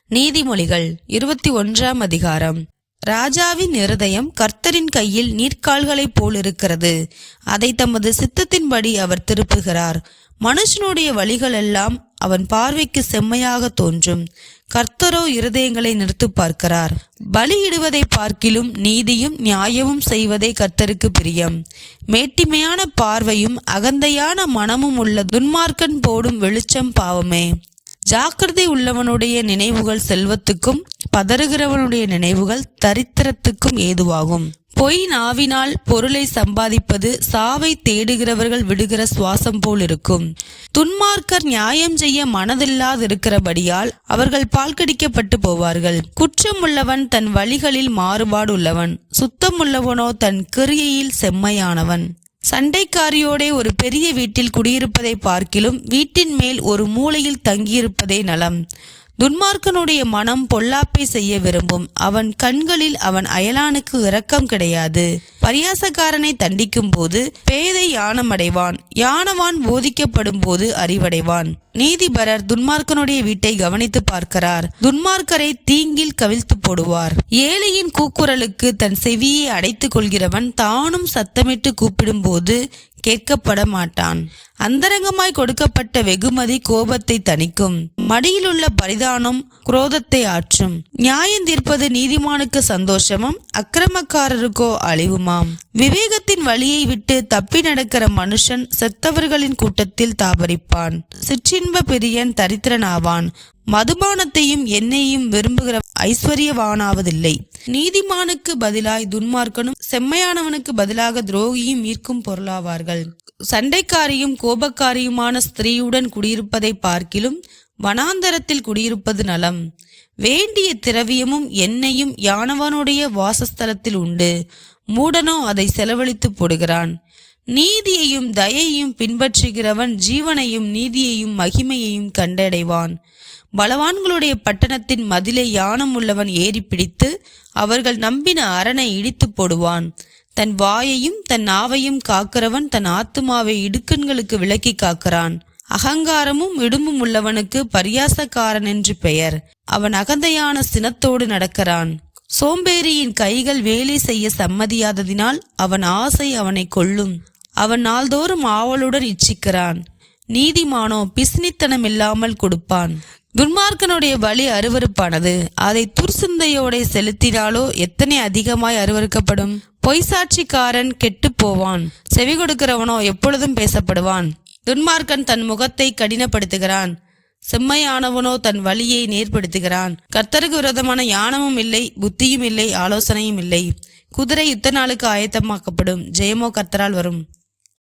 நீதிமொழிகள் 21 அதிகாரம். ராஜாவின் இருதயம் கர்த்தரின் கையில் நீர்க்கால்களைப் போலிருக்கிறது. அதை தமது சித்தத்தின்படி அவர் திருப்புகிறார். மனுஷனுடைய வழிகள் எல்லாம் அவன் பார்வைக்கு செம்மையாக தோன்றும். கர்த்தரோ இருதயங்களை நிறுத்து பார்க்கிறார். பலியிடுவதை பார்க்கிலும் நீதியும் நியாயமும் செய்வதே கர்த்தருக்கு பிரியம். மேட்டிமையான பார்வையும் அகந்தையான மனமும் உள்ள துன்மார்க்கன் போடும் வெளிச்சம் பாவமே. ஜாக்கிரதை உள்ளவனுடைய நினைவுகள் செல்வத்துக்கும் பதறுகிறவனுடைய நினைவுகள் தரித்திரத்துக்கும் ஏதுவாகும். பொய் நாவினால் பொருளை சம்பாதிப்பது சாவை தேடுகிறவர்கள் விடுகிற சுவாசம் போல் இருக்கும். துன்மார்க்கர் நியாயம் செய்ய மனதில்லாதிருக்கிறபடியால் அவர்கள் பால்கடிக்கப்பட்டு போவார்கள். குற்றம் உள்ளவன் தன் வழிகளில் மாறுபாடு உள்ளவன், சுத்தம் உள்ளவனோ தன் கிரியையில் செம்மையானவன். சண்டைக்காரியோடே ஒரு பெரிய வீட்டில் குடியிருப்பதை பார்க்கிலும் வீட்டின் மேல் ஒரு மூலையில் தங்கியிருப்பதே நலம். துன்மார்க்கனுடைய மனம் பொல்லாப்பை செய்ய விரும்பும். அவன் கண்களில் அவன் அயலானுக்கு இரக்கம் கிடையாது. பரியாசக்காரனை தண்டிக்கும் போது பேதை யானமடைவான். யானவான் போதிக்கப்படும் போது அறிவடைவான். நீதிபரர் துன்மார்க்கனுடைய வீட்டை கவனித்து பார்க்கிறார். துன்மார்க்கரை தீங்கில் கவிழ்த்து போடுவார். ஏழையின் கூக்குரலுக்கு தன் செவியை அடைத்துக் கொள்கிறவன் தானும் சத்தமிட்டு கூப்பிடும் போது கேட்கப்பட மாட்டான். அந்தரங்கமாய் கொடுக்கப்பட்ட வெகுமதி கோபத்தை தணிக்கும். மடியிலுள்ள பரிதானம் குரோதத்தை ஆற்றும். நியாயம் தீர்ப்பது நீதிமானுக்கு சந்தோஷமும் அக்கிரமக்காரருக்கோ அழிவுமாம். விவேகத்தின் வழியை விட்டு தப்பி நடக்கிற மனுஷன் செத்தவர்களின் கூட்டத்தில் தாபரிப்பான். சிற்றின்ப பிரியன் தரித்திரனாவான். மதுபானத்தையும் எண்ணெயையும் விரும்புகிற ஐஸ்வர்யவானாவதில்லை. நீதிமானுக்கு பதிலாய் துன்மார்க்கனும் செம்மையானவனுக்கு பதிலாக துரோகியும் ஈர்க்கும் பொருளாவார்கள். சண்டைக்காரியும் கோபக்காரியுமான ஸ்திரீயுடன் குடியிருப்பதை பார்க்கிலும் வனாந்தரத்தில் குடியிருப்பது நலம். வேண்டிய திரவியமும் எண்ணெயும் யானவனுடைய வாசஸ்தலத்தில் உண்டு. மூடனோ அதை செலவழித்து போடுகிறான். நீதியையும் தயையும் பின்பற்றுகிறவன் ஜீவனையும் நீதியையும் மகிமையையும் கண்டடைவான். பலவான்களுடைய பட்டணத்தின் மதிலை யானம் உள்ளவன் ஏறி பிடித்து அவர்கள் நம்பின அரணை இடித்து போடுவான். தன் வாயையும் தன் நாவையும் காக்கிறவன் தன் ஆத்துமாவை இடுக்கண்களுக்கு விலக்கி காக்கிறான். அகங்காரமும் இடும்பும் உள்ளவனுக்கு பரியாசக்காரன் என்று பெயர். அவன் அகந்தையான சினத்தோடு நடக்கிறான். சோம்பேறியின் கைகள் வேலை செய்ய சம்மதியாததினால் அவன் ஆசை அவனை கொல்லும். அவன் நாள்தோறும் ஆவலுடன் இச்சிக்கிறான். நீதிமானோ பிசினித்தனம் இல்லாமல் கொடுப்பான். துன்மார்க்கனுடைய பலி அருவருப்பானது. அதை துர்சிந்தையோட செலுத்தினாலோ எத்தனை அதிகமாய் அருவருக்கப்படும். பொய்சாட்சிக்காரன் கெட்டு போவான். செவி கொடுக்கிறவனோ எப்பொழுதும் பேசப்படுவான். துன்மார்க்கன் தன் முகத்தை கடினப்படுத்துகிறான். செம்மையானவனோ தன் வழியை நேர்படுத்துகிறான். கர்த்தருக்கு விரோதமான ஞானமும் இல்லை, புத்தியும் இல்லை, ஆலோசனையும் இல்லை. குதிரை யுத்த நாளுக்கு ஆயத்தமாக்கப்படும். ஜெயமோ கர்த்தரால் வரும்.